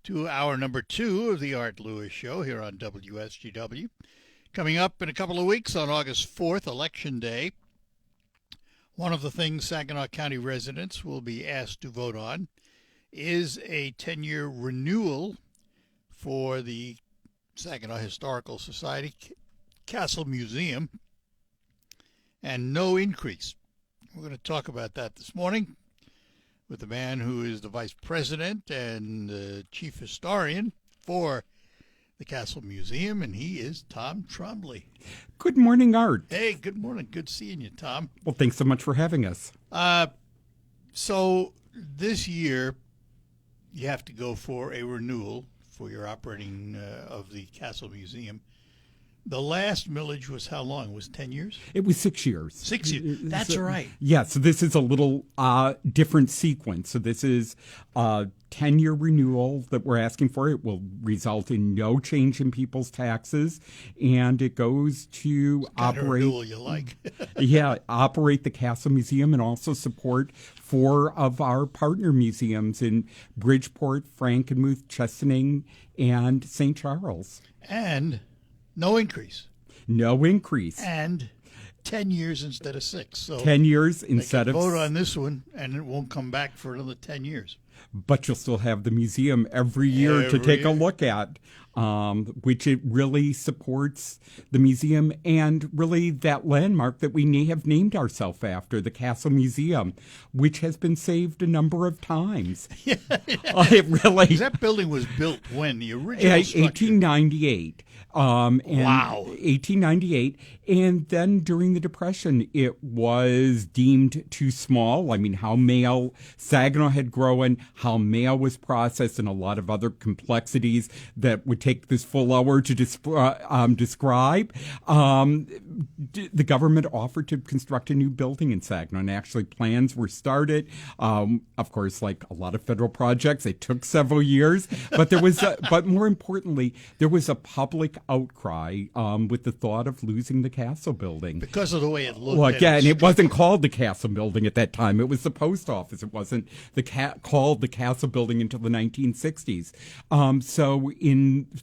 to hour number 2 of the Art Lewis Show here on WSGW. Coming up in a couple of weeks on August 4th, Election Day, one of the things Saginaw County residents will be asked to vote on is a 10-year renewal for the Saginaw Historical Society Castle Museum and no increase. We're going to talk about that this morning with the man who is the vice president and chief historian for the Castle Museum, and he is Tom Trombley. Good morning, Art. Hey, good morning. Good seeing you, Tom. Well, thanks so much for having us. So this year, you have to go for a renewal for your operating of the Castle Museum. The last millage was how long? Was 10 years? It was 6 years. 6 years. That's right. Yeah, so this is a little different sequence. So this is a 10-year renewal that we're asking for. It will result in no change in people's taxes, and it goes to operate. Renewal you like. Operate the Castle Museum and also support 4 of our partner museums in Bridgeport, Frankenmuth, Chesaning, and St. Charles. And no increase. No increase. And 10 years instead of 6. So 10 years instead of... vote on this one, and it won't come back for another 10 years. But you'll still have the museum every year to take a look at, which it really supports the museum and really that landmark that we have named ourselves after, the Castle Museum, which has been saved a number of times. Yeah. It really... That building was built when? The original structure? 1898. Wow. 1898. And then during the Depression, it was deemed too small. I mean, how mail, Saginaw had grown, how mail was processed, and a lot of other complexities that would take this full hour to describe. The government offered to construct a new building in Saginaw, and actually plans were started. Of course, like a lot of federal projects, it took several years. But there was, but more importantly, there was a public outcry with the thought of losing the Castle Building. Because of the way it looked. Well, again, it wasn't called the Castle Building at that time. It was the post office. It wasn't called the Castle Building until the 1960s. So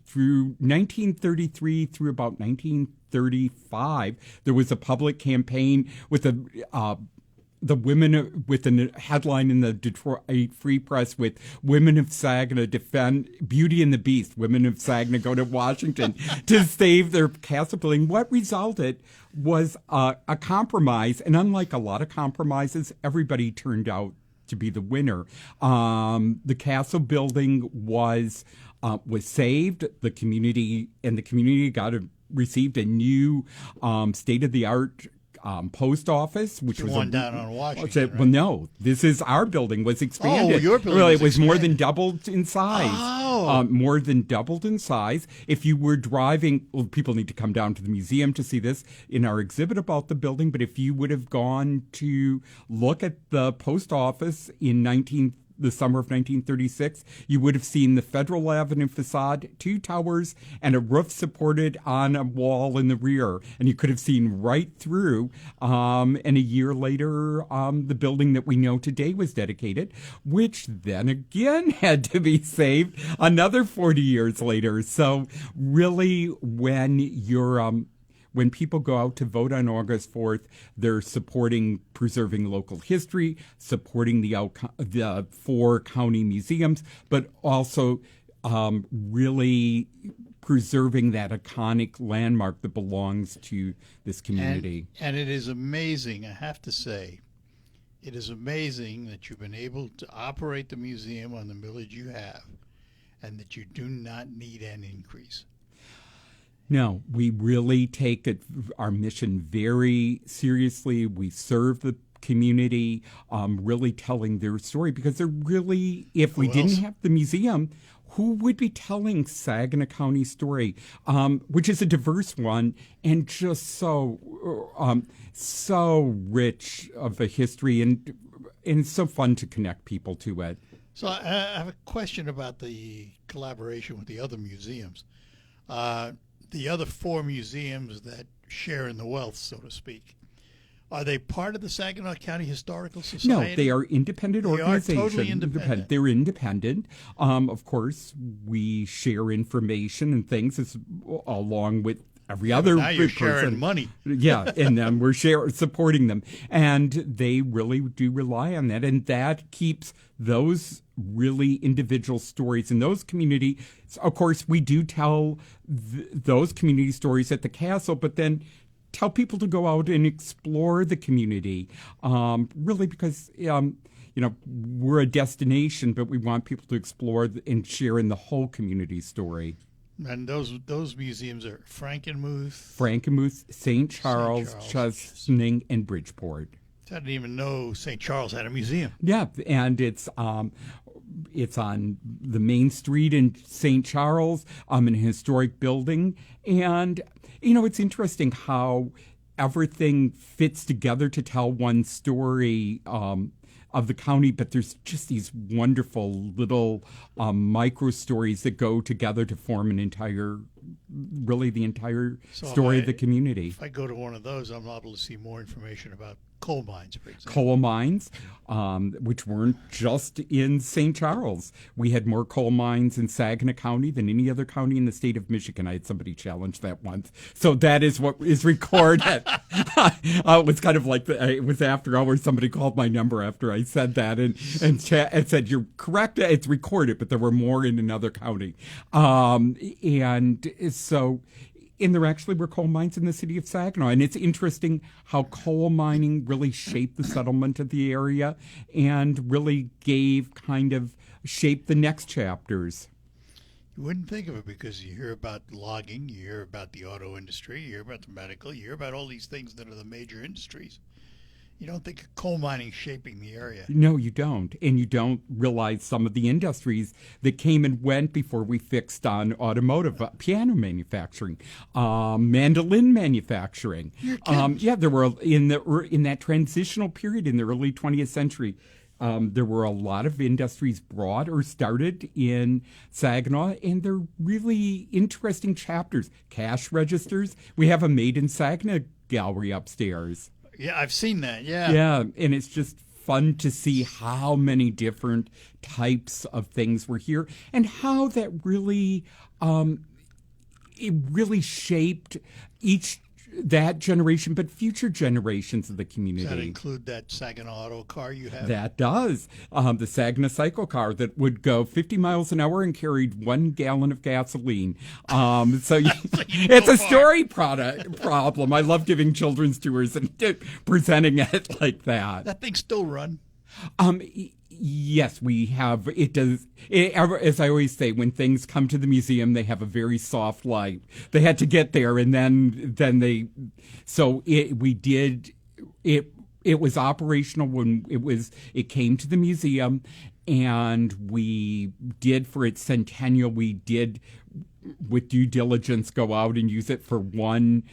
through 1933 through about 1935, there was a public campaign with the women, with a headline in the Detroit Free Press with "Women of Saginaw defend Beauty and the Beast. Women of Saginaw go to Washington to save their castle building." What resulted was a compromise, and unlike a lot of compromises, everybody turned out to be the winner. The castle building was saved. The community received a new state-of-the-art post office, which was one down on Washington. Well, no, this is our building was expanded. Oh, your building really, was it was more expanded. than doubled in size. Oh. More than doubled in size. If you were driving, well, people need to come down to the museum to see this in our exhibit about the building. But if you would have gone to look at the post office in the summer of 1936, you would have seen the Federal Avenue facade, 2 towers, and a roof supported on a wall in the rear. And you could have seen right through. And a year later, the building that we know today was dedicated, which then again had to be saved another 40 years later. So really, when people go out to vote on August 4th, they're supporting preserving local history, supporting the 4 county museums, but also really preserving that iconic landmark that belongs to this community. And it is amazing, I have to say, it is amazing that you've been able to operate the museum on the millage you have, and that you do not need an increase. No, we really take our mission very seriously. We serve the community, really telling their story, because they're really, if we didn't have the museum, who would be telling Saginaw County's story, which is a diverse one and just so rich of a history, and it's so fun to connect people to it. So I have a question about the collaboration with the other museums. The other 4 museums that share in the wealth, so to speak, Are they part of the Saginaw County Historical No, Society? they are independent They are organizations. totally independent. They're independent. Of course, we share information and things along with every other Now you're person. sharing money. Yeah, and we're supporting them. And they really do rely on that. And that keeps those really individual stories in those communities. Of course, we do tell those community stories at the castle, but then tell people to go out and explore the community, really because, we're a destination, but we want people to explore and share in the whole community story. And those museums are Frankenmuth. Frankenmuth, St. Charles, Chesaning, and Bridgeport. I didn't even know St. Charles had a museum. Yeah, and it's on the main street in St. Charles, in a historic building. And, it's interesting how everything fits together to tell one story of the county, but there's just these wonderful little micro stories that go together to form the entire story of the community. If I go to one of those, I'm able to see more information about coal mines, for example. Coal mines, which weren't just in St. Charles. We had more coal mines in Saginaw County than any other county in the state of Michigan. I had somebody challenge that once. So that is what is recorded. It was kind of like, it was after hours, somebody called my number after I said that and said, you're correct, it's recorded, but there were more in another county. And there actually were coal mines in the city of Saginaw. And it's interesting how coal mining really shaped the settlement of the area and really shaped the next chapters. You wouldn't think of it because you hear about logging, you hear about the auto industry, you hear about the medical, you hear about all these things that are the major industries. You don't think of coal mining shaping the area. No, you don't. And you don't realize some of the industries that came and went before we fixed on automotive, piano manufacturing, mandolin manufacturing. There were in that transitional period in the early 20th century. There were a lot of industries brought or started in Saginaw, and they're really interesting chapters. Cash registers. We have a Made in Saginaw gallery upstairs. Yeah, I've seen that, yeah. Yeah, and it's just fun to see how many different types of things were here and how that really, it really shaped that generation, but future generations of the community. Does that include that Saginaw auto car you have? That does. The Saginaw cycle car that would go 50 miles an hour and carried 1 gallon of gasoline. It's a story problem. I love giving children's tours and presenting it like that. That thing still run? Yes, we have. It does. As I always say, when things come to the museum, they have a very soft light. They had to get there, and then they. So we did. It was operational when it came to the museum, and we did for its centennial. We did, with due diligence, go out and use it for one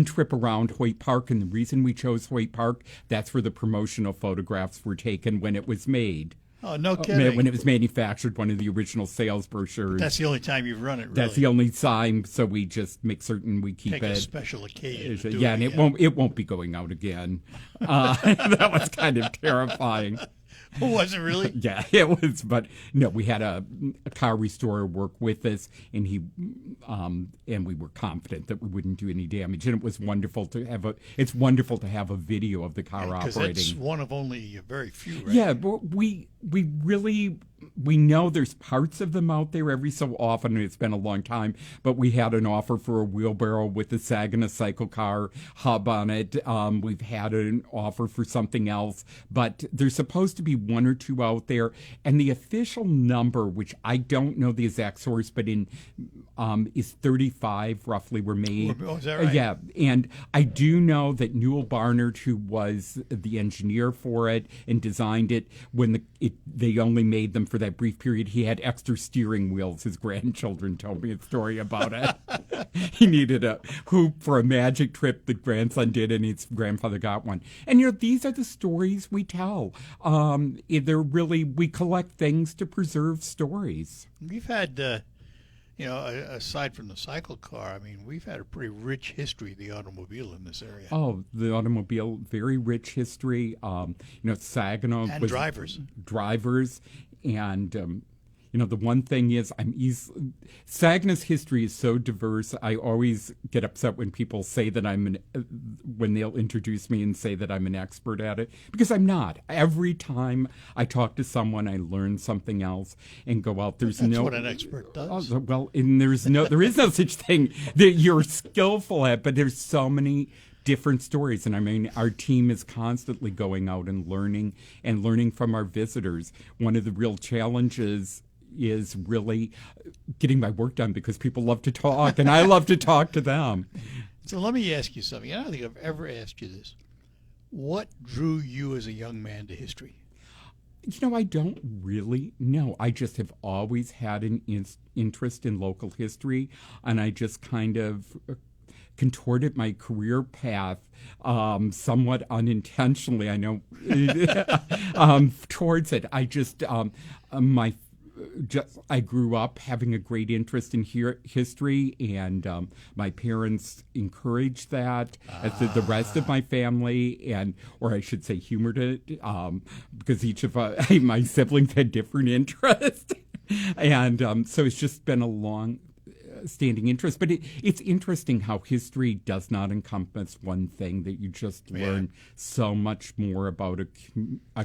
trip around Hoyt Park. And the reason we chose Hoyt Park, that's where the promotional photographs were taken when it was made. Oh, no kidding. When it was manufactured, one of the original sales brochures. That's the only time you've run it, really. That's the only time, so we just make certain we keep Take it. a special occasion. Yeah, and it won't be going out again. That was kind of terrifying. Was it really? Yeah, it was. But no, we had a car restorer work with us, and and we were confident that we wouldn't do any damage. And it was wonderful to have a video of the car operating. Because it's one of only a very few, right? Yeah, but we know there's parts of them out there every so often, and it's been a long time, but we had an offer for a wheelbarrow with the Saginaw cycle car hub on it. We've had an offer for something else, but there's supposed to be 1 or 2 out there, and the official number, which I don't know the exact source, but is 35 roughly were made. Oh, is that right? Yeah, and I do know that Newell Barnard, who was the engineer for it and designed it, when they only made them for that brief period, he had extra steering wheels. His grandchildren told me a story about it. He needed a hoop for a magic trip the grandson did, and his grandfather got one. And these are the stories we tell. We collect things to preserve stories. We've had Aside from the cycle car, I mean, we've had a pretty rich history of the automobile in this area. Oh, the automobile, very rich history. Saginaw And was drivers. And the one thing is, Saginaw's history is so diverse. I always get upset when people say that when they'll introduce me and say that I'm an expert at it, because I'm not. Every time I talk to someone, I learn something else and go out. That's what an expert does. Well, and there is no such thing that you're skillful at, but there's so many different stories. And I mean, our team is constantly going out and learning from our visitors. One of the real challenges is really getting my work done, because people love to talk and I love to talk to them. So let me ask you something. I don't think I've ever asked you this. What drew you as a young man to history? I don't really know. I just have always had an interest in local history, and I just kind of contorted my career path somewhat unintentionally, I know, towards it. I grew up having a great interest in history, and my parents encouraged that, as did the rest of my family, or I should say humored it, because each of my siblings had different interests. And so it's just been a long standing interest. But it's interesting how history does not encompass one thing, that you just learn so much more about a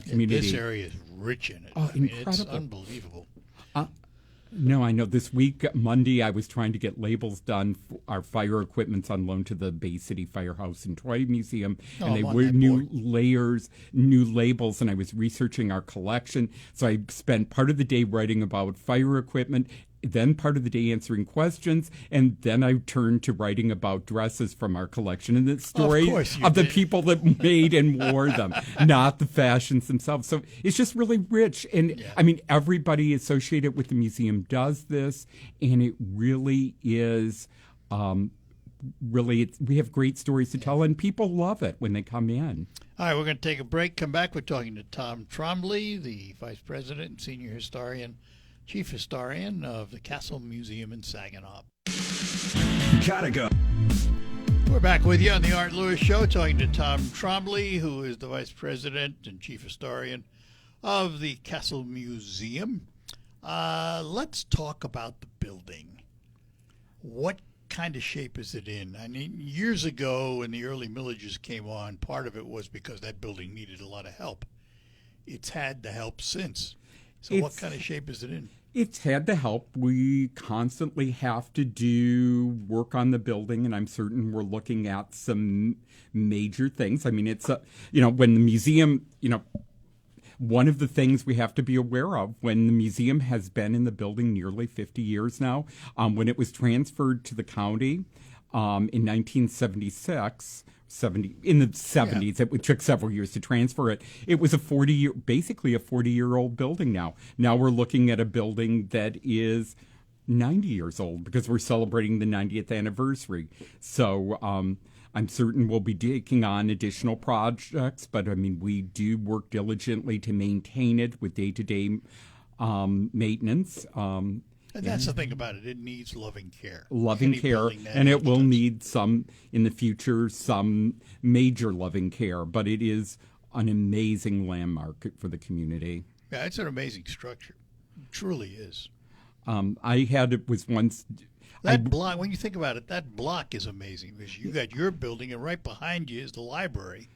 community. This area is rich in it. Oh, incredible. It's unbelievable. No, I know. This week, Monday, I was trying to get labels done. Our fire equipment's on loan to the Bay City Firehouse and Toy Museum, and they were new labels, and I was researching our collection. So I spent part of the day writing about fire equipment, then part of the day answering questions, and then I turned to writing about dresses from our collection and the stories of the people that made and wore them, not the fashions themselves. So it's just really rich. And I mean, everybody associated with the museum does this, and it really is, we have great stories to tell, and people love it when they come in. All right, we're going to take a break, come back. We're talking to Tom Trombley, the Vice President and Senior Historian, Chief Historian of the Castle Museum in Saginaw. Gotta go. We're back with you on the Art Lewis Show, talking to Tom Trombley, who is the Vice President and Chief Historian of the Castle Museum. Let's talk about the building. What kind of shape is it in? I mean, years ago when the early millages came on, part of it was because that building needed a lot of help. It's had the help since. So what kind of shape is it in? It's had the help. We constantly have to do work on the building, and I'm certain we're looking at some major things. I mean, it's, when the museum, one of the things we have to be aware of, when the museum has been in the building nearly 50 years now, when it was transferred to the county in 1976, in the 70s, it took several years to transfer it. It was basically a 40-year-old building now. Now we're looking at a building that is 90 years old, because we're celebrating the 90th anniversary. So I'm certain we'll be taking on additional projects, but I mean, we do work diligently to maintain it with day-to-day maintenance. And that's the thing about it. It needs loving care. And it will need in the future, some major loving care, but it is an amazing landmark for the community. Yeah, it's an amazing structure. It truly is. It was once... That block, when you think about it, that block is amazing, because you got your building, and right behind you is the library.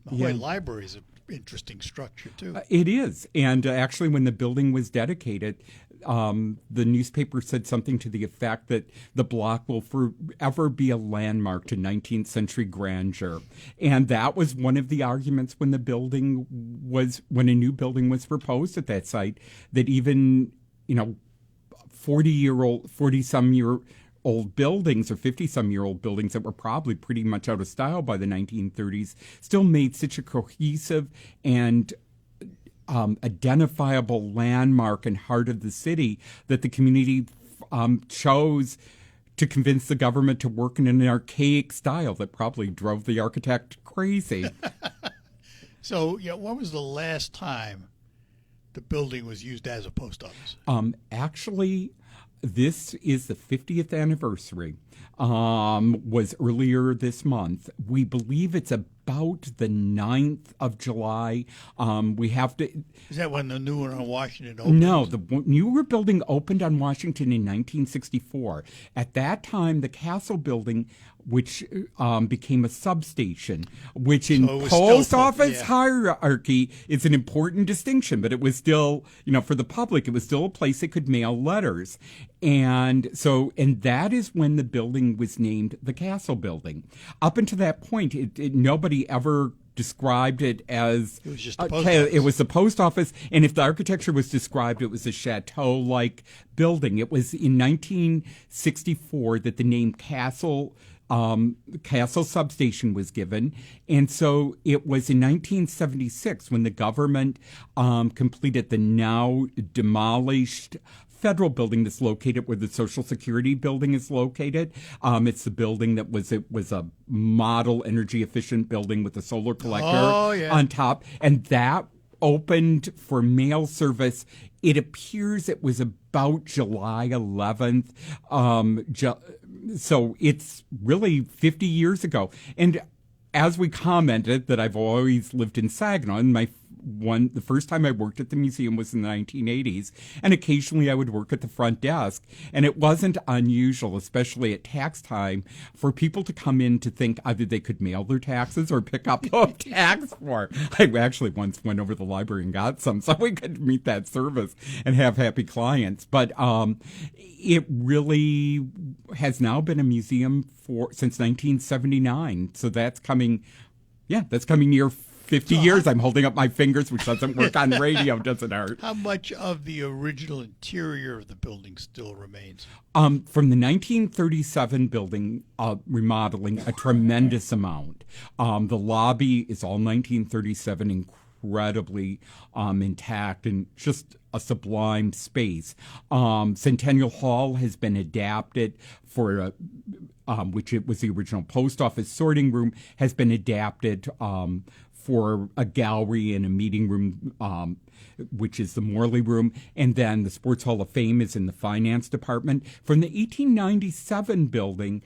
The Hoy Library is an interesting structure, too. It is. And actually, when the building was dedicated, the newspaper said something to the effect that the block will forever be a landmark to 19th century grandeur. And that was one of the arguments when a new building was proposed at that site, that even, 40-some-year-old buildings, or 50-some-year-old buildings that were probably pretty much out of style by the 1930s, still made such a cohesive and identifiable landmark and heart of the city that the community chose to convince the government to work in an archaic style that probably drove the architect crazy. So, when was the last time the building was used as a post office? Actually, this is the 50th anniversary. Was earlier this month. We believe it's about the 9th of July. We have to. Is that when the new one on Washington opened? No, the newer building opened on Washington in 1964. At that time, the Castle building, which became a substation, which in post office hierarchy is an important distinction, but it was still, for the public, it was still a place they could mail letters. And that is when the building was named the Castle Building. Up until that point, nobody ever described it as it was just the post office. It was the post office, and if the architecture was described, it was a chateau-like building. It was in 1964 that the name Castle Substation was given. And so it was in 1976 when the government completed the now demolished federal building that's located where the Social Security building is located. It's the building that was a model energy efficient building with a solar collector on top. And that opened for mail service. It appears it was about July 11th. So it's really 50 years ago. And as we commented that I've always lived in Saginaw, and the first time I worked at the museum was in the 1980s, and occasionally I would work at the front desk. And it wasn't unusual, especially at tax time, for people to come in to think either they could mail their taxes or pick up a tax form. I actually once went over to the library and got some so we could meet that service and have happy clients. But it really has now been a museum since 1979. So that's coming near 50 years. I'm holding up my fingers, which doesn't work on radio, does it, Art? How much of the original interior of the building still remains? From the 1937 building remodeling, a tremendous amount. The lobby is all 1937, incredibly intact and just a sublime space. Centennial Hall has been adapted for which it was the original post office sorting room, has been adapted for a gallery and a meeting room, which is the Morley Room. And then the Sports Hall of Fame is in the finance department. From the 1897 building,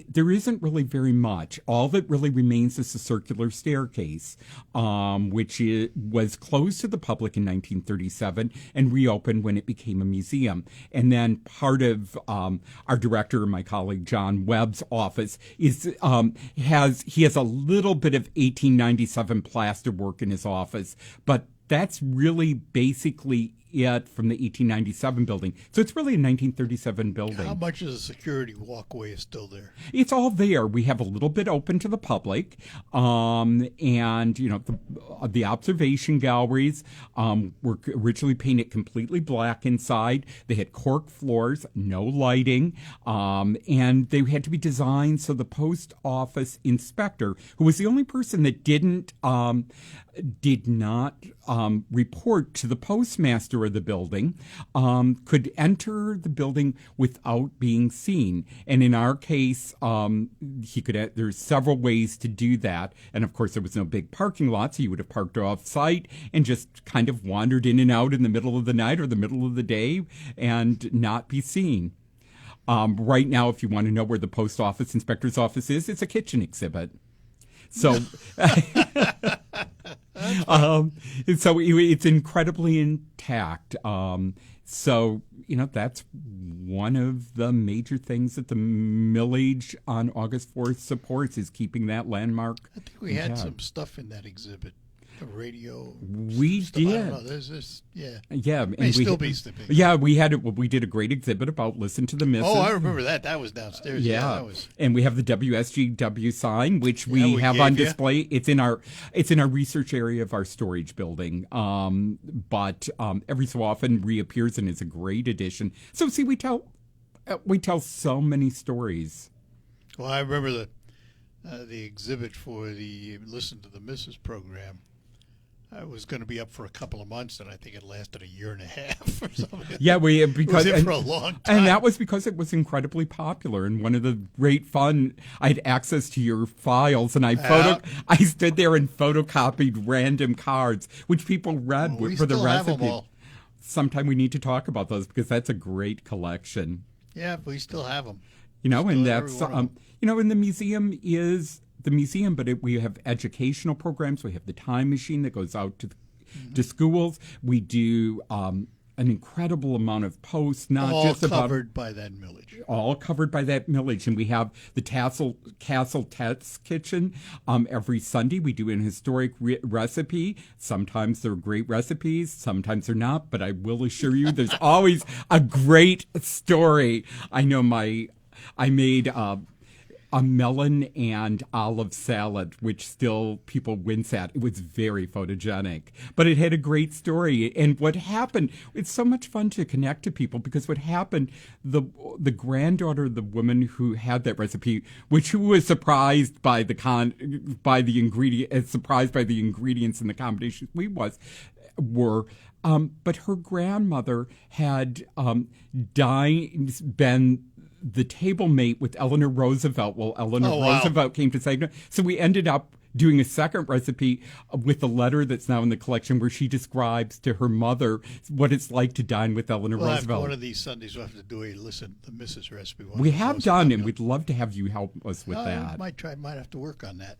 there isn't really very much. All that really remains is the circular staircase, which was closed to the public in 1937 and reopened when it became a museum. And then part of our director, my colleague John Webb's office, has a little bit of 1897 plaster work in his office, but that's really basically it from the 1897 building. So it's really a 1937 building. How much of the security walkway is still there? It's all there. We have a little bit open to the public. And, the observation galleries were originally painted completely black inside. They had cork floors, no lighting, and they had to be designed so the post office inspector, who was the only person that did not report to the postmaster of the building, could enter the building without being seen. And in our case, there's several ways to do that. And of course, there was no big parking lot, so you would have parked off site and just kind of wandered in and out in the middle of the night or the middle of the day and not be seen. Right now, if you want to know where the post office inspector's office is, it's a kitchen exhibit. So, so it's incredibly intact. So, that's one of the major things that the Millage on August 4th supports, is keeping that landmark. I think we had some stuff in that exhibit. The radio. We stuff. did. I don't know. There's this, yeah. Yeah. May still be something. Yeah, we did a great exhibit about Listen to the Misses. Oh, I remember that. That was downstairs. Yeah. That was. And we have the WSGW sign, which we have on display. It's in our research area of our storage building. But every so often reappears and is a great addition. So see, we tell so many stories. Well, I remember the exhibit for the Listen to the Misses program. I was going to be up for a couple of months, and I think it lasted a year and a half or something. Yeah, because it was for a long time. And that was because it was incredibly popular. And one of the great fun, I had access to your files, and I stood there and photocopied random cards, which people read for the recipe. sometime we need to talk about those because that's a great collection. Yeah, we still have them. You know, and Still every that's one of 'em. and the museum is the museum, but we have educational programs. We have the time machine that goes out to schools. We do an incredible amount of posts, not All just about covered by that millage. all covered by that millage. And we have the Castle Test Kitchen every Sunday. We do an historic recipe. Sometimes they're great recipes, sometimes they're not, but I will assure you there's always a great story. I know I made a melon and olive salad, which still people wince at. It was very photogenic, but it had a great story. And what happened, it's so much fun to connect to people because what happened, the granddaughter of the woman who had that recipe, who was surprised by the ingredient, surprised by the ingredients and the combinations but her grandmother had been the table mate with Eleanor Roosevelt. Well, Eleanor Roosevelt came to Saginaw. So we ended up doing a second recipe with the letter that's now in the collection where she describes to her mother what it's like to dine with Eleanor Roosevelt. After one of these Sundays, we'll have to do the Mrs. recipe. We have done, and we'd love to have you help us with that. Might have to work on that.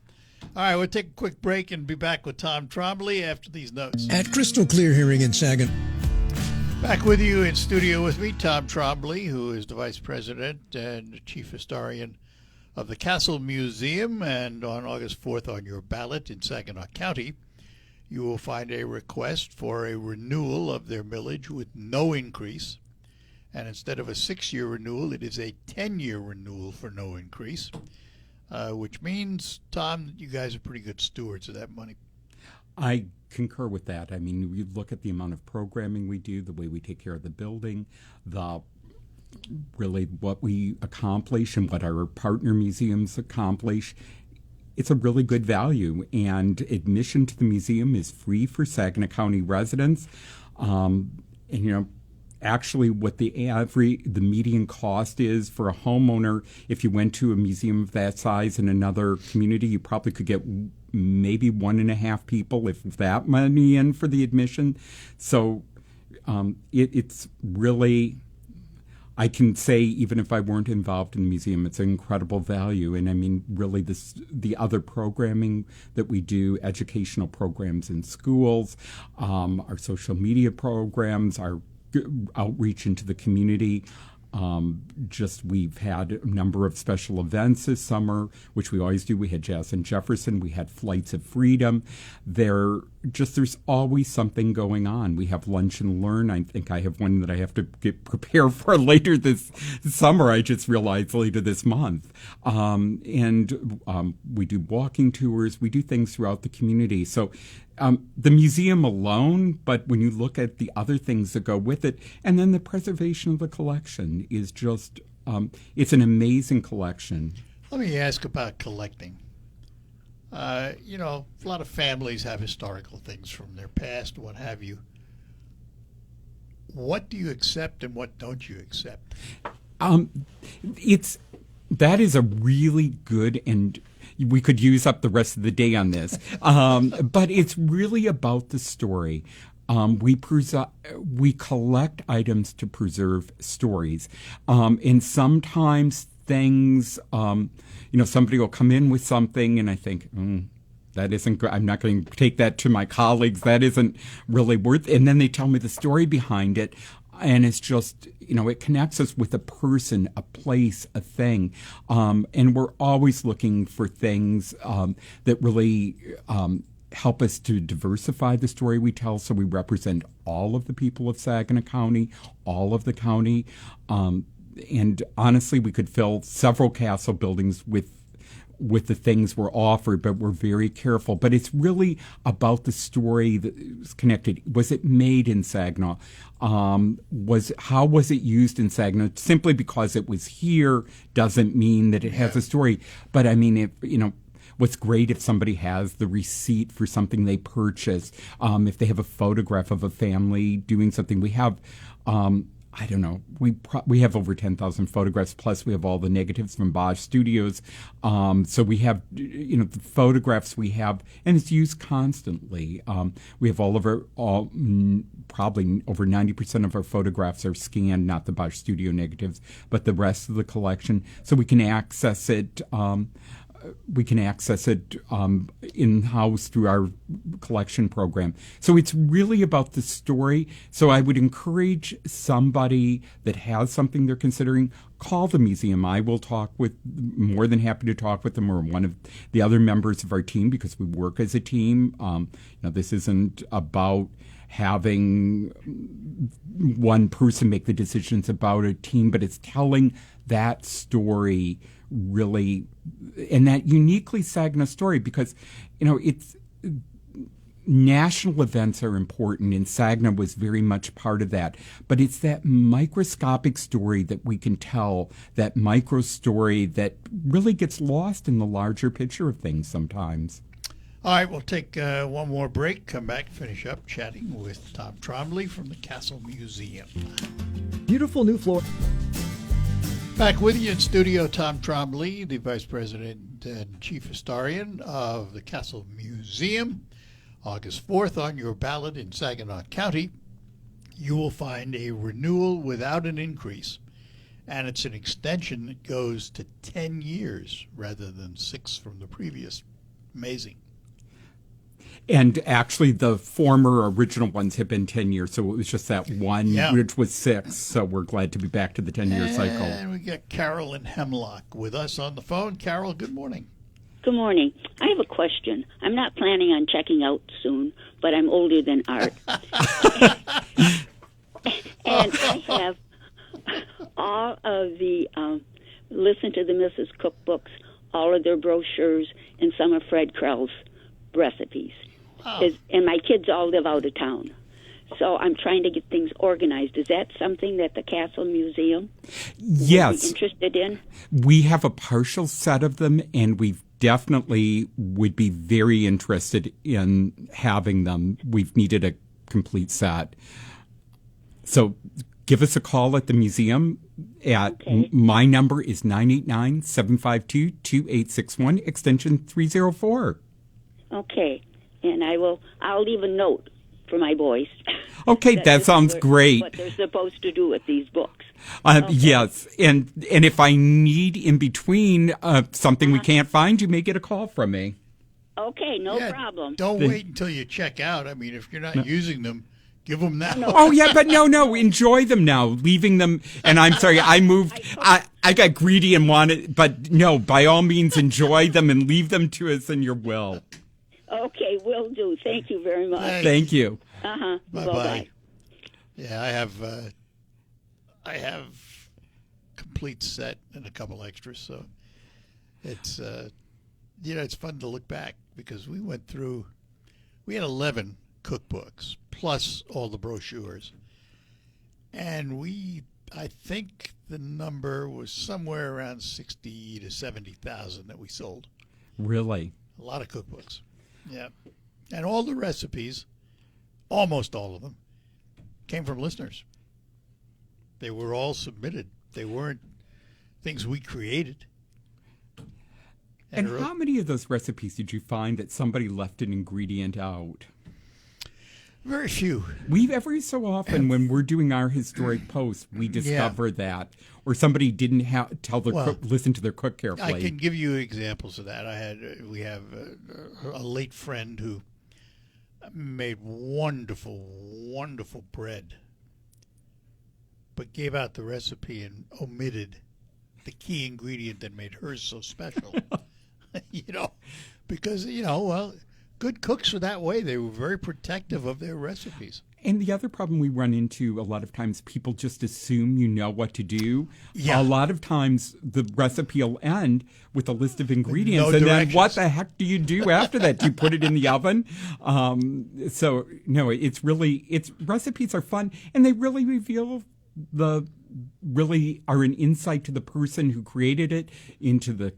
All right, we'll take a quick break and be back with Tom Trombley after these notes. At Crystal Clear Hearing in Saginaw. Back with you in studio with me, Tom Trombley, who is the Vice President and Chief Historian of the Castle Museum. And on August 4th on your ballot in Saginaw County, you will find a request for a renewal of their millage with no increase. And instead of a 6-year renewal, it is a 10-year renewal for no increase, which means, Tom, that you guys are pretty good stewards of that money. I concur with that. I mean, you look at the amount of programming we do, the way we take care of the building, really what we accomplish and what our partner museums accomplish. It's a really good value, and admission to the museum is free for Saginaw County residents. Actually, what the median cost is for a homeowner, if you went to a museum of that size in another community, you probably could get maybe 1.5 people, if that many, in for the admission. So it's really, I can say, even if I weren't involved in the museum, it's an incredible value. And I mean, really, the other programming that we do, educational programs in schools, our social media programs, our outreach into the community. We've had a number of special events this summer, which we always do. We had Jazz and Jefferson. We had Flights of Freedom. There's always something going on. We have Lunch and Learn. I think I have one that I have to prepare for later this summer. I just realized later this month. We do walking tours. We do things throughout the community. So the museum alone, but when you look at the other things that go with it, and then the preservation of the collection is just, it's an amazing collection. Let me ask about collecting. A lot of families have historical things from their past, what have you. What do you accept and what don't you accept? That is a really good, and we could use up the rest of the day on this, but it's really about the story. We collect items to preserve stories, and sometimes things, somebody will come in with something, and I think, that isn't good. I'm not going to take that to my colleagues. That isn't really worth it. And then they tell me the story behind it. And it's just, it connects us with a person, a place, a thing. And we're always looking for things that really help us to diversify the story we tell, so we represent all of the people of Saginaw County, all of the county. And honestly, we could fill several castle buildings with the things we're offered, but we're very careful. But it's really about the story that is connected. Was it made in Saginaw? How was it used in Saginaw? Simply because it was here doesn't mean that it has a story. But I mean, what's great if somebody has the receipt for something they purchased, if they have a photograph of a family doing something. We have I don't know. We have over 10,000 photographs. Plus, we have all the negatives from Bosch Studios. So we have, the photographs we have, and it's used constantly. We have probably over 90% of our photographs are scanned, not the Bosch Studio negatives, but the rest of the collection. So we can access it. In-house through our collection program. So it's really about the story. So I would encourage somebody that has something they're considering, call the museum. I will more than happy to talk with them or one of the other members of our team, because we work as a team. This isn't about having one person make the decisions about a team, but it's telling that story really, and that uniquely Saginaw story, because it's national events are important, and Saginaw was very much part of that. But it's that microscopic story that we can tell, that micro story that really gets lost in the larger picture of things sometimes. All right, we'll take one more break, come back, finish up chatting with Tom Trombley from the Castle Museum. Beautiful new floor. Back with you in studio, Tom Trombley, the Vice President and Chief Historian of the Castle Museum. August 4th, on your ballot in Saginaw County, you will find a renewal without an increase, and it's an extension that goes to 10 years rather than 6 from the previous. Amazing. And actually, the former original ones have been 10 years, so it was just that one, which was 6. So we're glad to be back to the 10-year cycle. And we got Carol in Hemlock with us on the phone. Carol, good morning. Good morning. I have a question. I'm not planning on checking out soon, but I'm older than Art. And I have all of the Listen to the Mrs. Cookbooks, all of their brochures, and some of Fred Krell's recipes. Oh. And my kids all live out of town. So I'm trying to get things organized. Is that something that the Castle Museum would be interested in? We have a partial set of them, and we definitely would be very interested in having them. We've needed a complete set. So give us a call at the museum. My number is 989-752-2861, extension 304. Okay, and I'll leave a note for my boys. Okay, that sounds great. What they're supposed to do with these books. Yes, and if I need in between something we can't find, you may get a call from me. Okay, no problem. Don't wait until you check out. I mean, if you're not using them, give them now. No. Oh, yeah, but no, enjoy them now. Leaving them, and I'm sorry, I moved. I got greedy and wanted, but no, by all means, enjoy them and leave them to us in your will. Okay, will do. Thank you very much. Thank you. Bye-bye. Yeah, I have complete set and a couple extras, so it's it's fun to look back, because we had 11 cookbooks plus all the brochures, and I think the number was somewhere around 60 to 70,000 that we sold. Really? A lot of cookbooks. Yeah. And all the recipes, almost all of them, came from listeners. They were all submitted. They weren't things we created. And how many of those recipes did you find that somebody left an ingredient out? Very few. Every so often when we're doing our historic posts, we discover that, or somebody didn't tell their cook, listen to their cook carefully. I can give you examples of that. We have a late friend who made wonderful, wonderful bread, but gave out the recipe and omitted the key ingredient that made hers so special. Because good cooks are that way. They were very protective of their recipes. And the other problem we run into a lot of times, people just assume you know what to do. Yeah. A lot of times the recipe will end with a list of ingredients, no and directions. then what the heck do you do after that? Do you put it in the oven? It's recipes are fun, and they really reveal are an insight to the person who created it, into the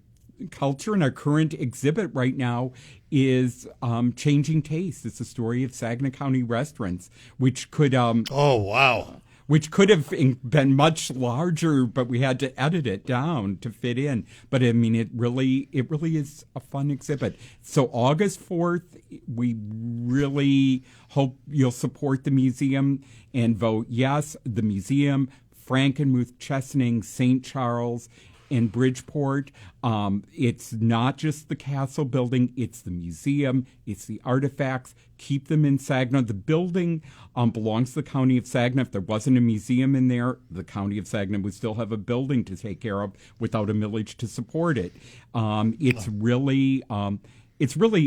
culture. And our current exhibit right now is Changing Taste. It's a story of Saginaw County restaurants, which could oh, wow. which could have been much larger, but we had to edit it down to fit in. But I mean, it really is a fun exhibit. So August 4th, we really hope you'll support the museum and vote yes. The museum, Frankenmuth, Chesaning, St. Charles, and Bridgeport. It's not just the castle building, it's the museum, it's the artifacts. Keep them in Saginaw. The building belongs to the County of Saginaw. If there wasn't a museum in there, the County of Saginaw would still have a building to take care of without a millage to support it. It's really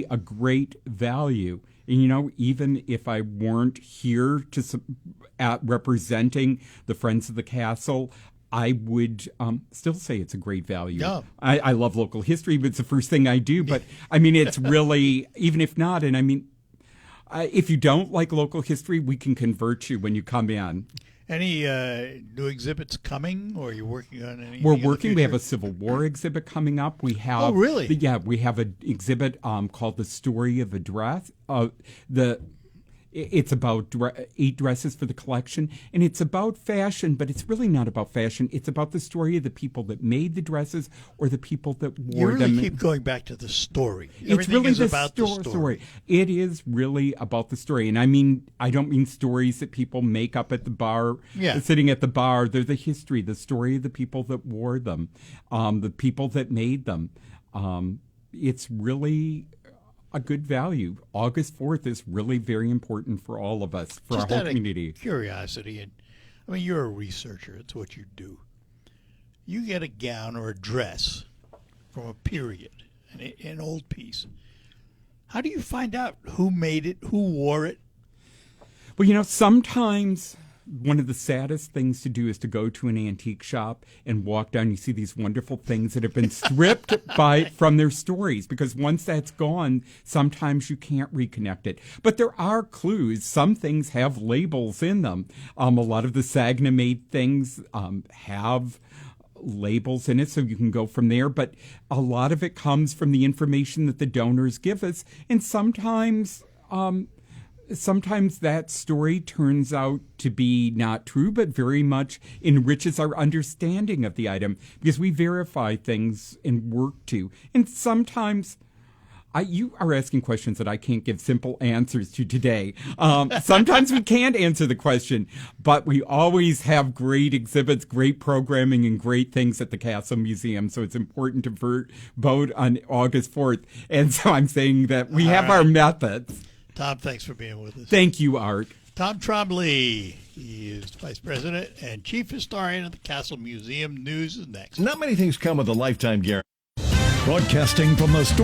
a great value. And, you know, even if I weren't here representing the Friends of the Castle, I would still say it's a great value. Yeah. I love local history, but it's the first thing I do. But, I mean, it's really, even if not, and I mean, if you don't like local history, we can convert you when you come in. Any new exhibits coming, or are you working on anything? We're working. We have a Civil War exhibit coming up. We have. Oh, really? Yeah, we have an exhibit called "The Story of a Dress." It's about 8 dresses for the collection, and it's about fashion, but it's really not about fashion. It's about the story of the people that made the dresses or the people that wore You them. really keep going back to the story. It's Everything really is about the story. It is really about the story. And I mean, I don't mean stories that people make up at the bar, sitting at the bar. They're the history, the story of the people that wore them, the people that made them. It's really a good value. August 4th is really very important for all of us, for Just our out whole of community. Curiosity, and I mean, you're a researcher. It's what you do. You get a gown or a dress from a period, an old piece. How do you find out who made it, who wore it? Well, you know, sometimes one of the saddest things to do is to go to an antique shop and walk down. You see these wonderful things that have been stripped from their stories, because once that's gone, sometimes you can't reconnect it. But there are clues. Some things have labels in them. A lot of the Saginaw-made things have labels in it, so you can go from there. But a lot of it comes from the information that the donors give us, and sometimes that story turns out to be not true, but very much enriches our understanding of the item, because we verify things and work to. And sometimes you are asking questions that I can't give simple answers to today. Sometimes we can't answer the question, but we always have great exhibits, great programming, and great things at the Castle Museum. So it's important to vote on August 4th. And so I'm saying that we have our methods. Tom, thanks for being with us. Thank you, Art. Tom Trombley. He is Vice President and Chief Historian of the Castle Museum. News is next. Not many things come with a lifetime guarantee. Broadcasting from the storm.